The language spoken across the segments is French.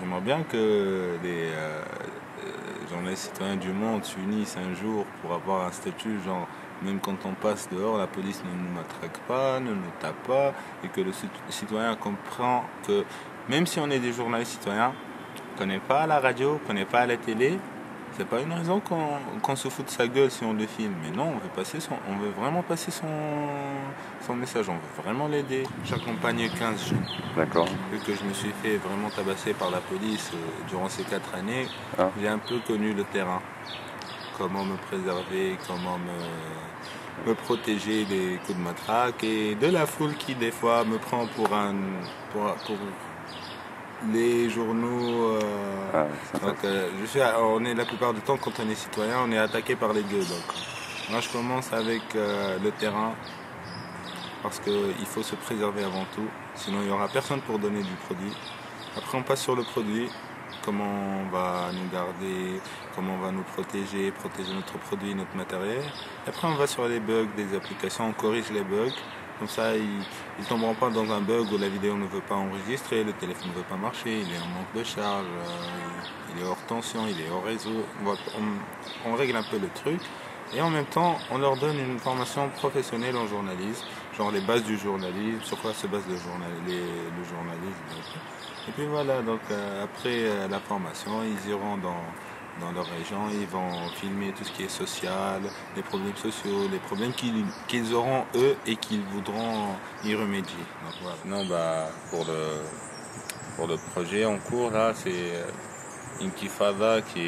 J'aimerais bien que les journalistes citoyens du monde s'unissent un jour pour avoir un statut, genre, même quand on passe dehors, la police ne nous matraque pas, ne nous tape pas, et que le citoyen comprend que même si on est des journalistes citoyens, qu'on n'est pas à la radio, qu'on n'est pas à la télé, c'est pas une raison qu'on se fout de sa gueule si on le filme. Mais non, on veut vraiment passer son message, on veut vraiment l'aider. J'accompagne 15 jeunes. D'accord. Vu que je me suis fait vraiment tabasser par la police durant ces 4 années, j'ai un peu connu le terrain. Comment me préserver, comment me protéger des coups de matraque et de la foule qui des fois me prend pour les journaux. Donc, on est la plupart du temps, quand on est citoyen, on est attaqué par les gueux. Donc, moi, je commence avec le terrain parce qu'il faut se préserver avant tout. Sinon, il n'y aura personne pour donner du produit. Après, on passe sur le produit. Comment on va nous garder, comment on va nous protéger notre produit, notre matériel. Et après, on va sur les bugs des applications, on corrige les bugs. Comme ça, ils ne tomberont pas dans un bug où la vidéo ne veut pas enregistrer, le téléphone ne veut pas marcher, il est en manque de charge, il est hors tension, il est hors réseau. On règle un peu le truc. Et en même temps, on leur donne une formation professionnelle en journalisme, genre les bases du journalisme, sur quoi se base le journalisme. Et puis voilà, donc après la formation, ils iront dans leur région, ils vont filmer tout ce qui est social, les problèmes sociaux, les problèmes qu'ils auront eux et qu'ils voudront y remédier. Donc, voilà. Non, pour le projet en cours, là, c'est Inkifada qui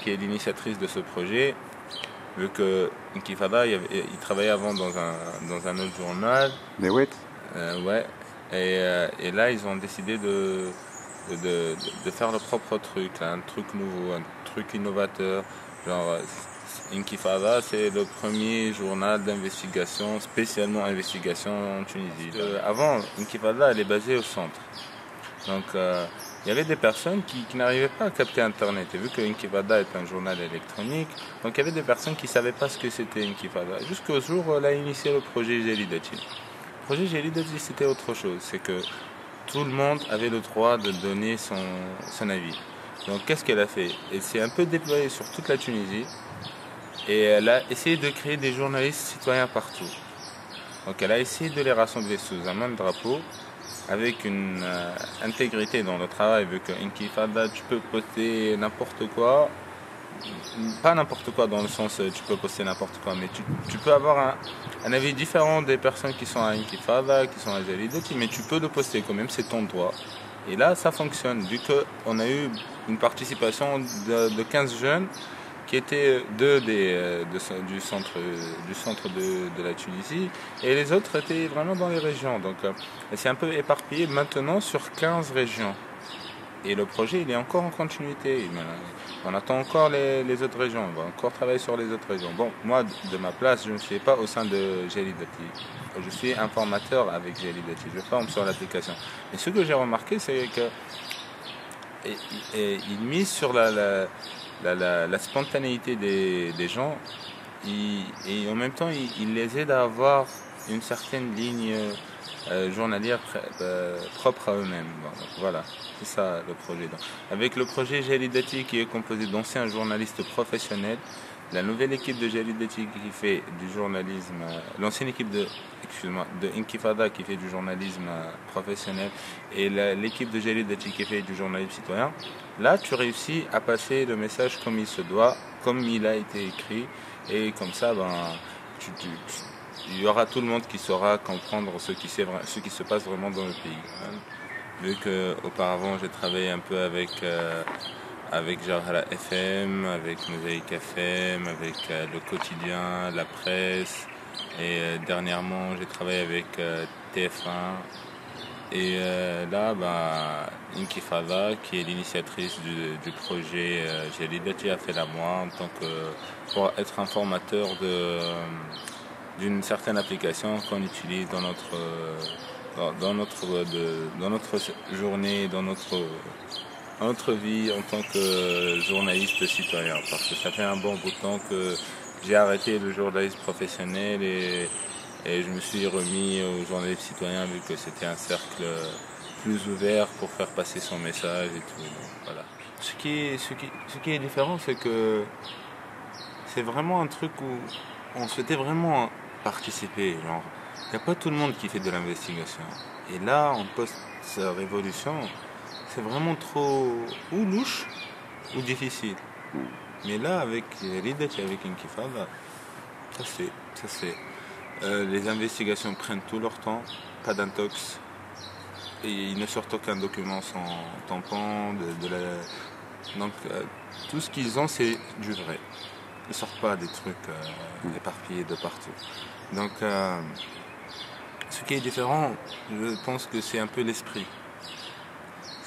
est l'initiatrice de ce projet. Vu que Inkifada, il travaillait avant dans un autre journal. Mais ouais. Ouais. Et là, ils ont décidé de faire leur propre truc, là, un truc nouveau, un truc innovateur. Genre, Inkifada, c'est le premier journal d'investigation, spécialement investigation en Tunisie. Avant, Inkifada, elle est basée au centre. Donc, il y avait des personnes qui n'arrivaient pas à capter Internet. Et vu que Inkifada est un journal électronique, donc il y avait des personnes qui ne savaient pas ce que c'était Inkifada. Jusqu'au jour où elle a initié le projet Gelidati. Le projet Gelidati, c'était autre chose. C'est que tout le monde avait le droit de donner son avis. Donc qu'est-ce qu'elle a fait? Elle s'est un peu déployée sur toute la Tunisie et elle a essayé de créer des journalistes citoyens partout. Donc elle a essayé de les rassembler sous un même drapeau avec une intégrité dans le travail, vu que Inkifada, tu peux poster n'importe quoi. Pas n'importe quoi dans le sens tu peux poster n'importe quoi, mais tu peux avoir un avis différent des personnes qui sont à Inkifada, qui sont à Gelidati, mais tu peux le poster quand même, c'est ton droit. Et là, ça fonctionne, vu qu'on a eu une participation de 15 jeunes qui étaient du centre de la Tunisie, et les autres étaient vraiment dans les régions. Donc, c'est un peu éparpillé maintenant sur 15 régions. Et le projet, il est encore en continuité. On attend encore les autres régions. On va encore travailler sur les autres régions. Bon, moi, de ma place, je ne suis pas au sein de Gelidati. Je suis un formateur avec Gelidati. Je forme sur l'application. Et ce que j'ai remarqué, c'est qu'il mise sur la spontanéité des gens. Et en même temps, il les aide à avoir une certaine ligne journalière propre à eux-mêmes. Bon, donc voilà, c'est ça le projet. Donc, avec le projet Gelidati qui est composé d'anciens journalistes professionnels, la nouvelle équipe de Gelidati qui fait du journalisme, l'ancienne équipe de Inkifada qui fait du journalisme professionnel et l'équipe de Gelidati qui fait du journalisme citoyen, là tu réussis à passer le message comme il se doit, comme il a été écrit, et comme ça il y aura tout le monde qui saura comprendre ce qui se passe vraiment dans le pays. Vu qu'auparavant j'ai travaillé un peu avec Jarhala FM, avec Mosaïque FM, avec le quotidien, la presse, et dernièrement j'ai travaillé avec TF1. Et là, Inkifada, qui est l'initiatrice du projet Gelidati, a fait la moi pour être un formateur d'une certaine application qu'on utilise dans notre journée, dans notre vie en tant que journaliste citoyen. Parce que ça fait un bon bout de temps que j'ai arrêté le journalisme professionnel et je me suis remis au journalisme citoyen, vu que c'était un cercle plus ouvert pour faire passer son message et tout. Donc, voilà. Ce qui est différent, c'est que c'est vraiment un truc où on souhaitait vraiment participer. Genre, il n'y a pas tout le monde qui fait de l'investigation. Et là, en post-révolution, c'est vraiment trop ou louche ou difficile. Mais là, avec Ridet et avec Intifada, ça c'est. Les investigations prennent tout leur temps, pas d'intox. Et ils ne sortent aucun document sans tampon. Donc tout ce qu'ils ont, c'est du vrai. Ils ne sortent pas des trucs éparpillés de partout. Donc ce qui est différent, je pense que c'est un peu l'esprit.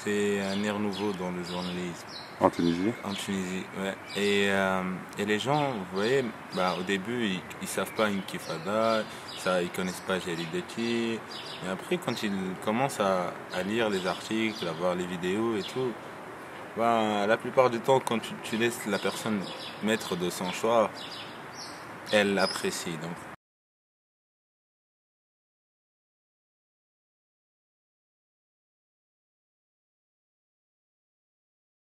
C'est un air nouveau dans le journalisme. En Tunisie? En Tunisie, ouais. Et les gens, vous voyez, au début, ils savent pas Intifada, ils connaissent pas Jalidetti. Et après, quand ils commencent à lire les articles, à voir les vidéos et tout, la plupart du temps, quand tu laisses la personne maître de son choix, elle apprécie. Donc,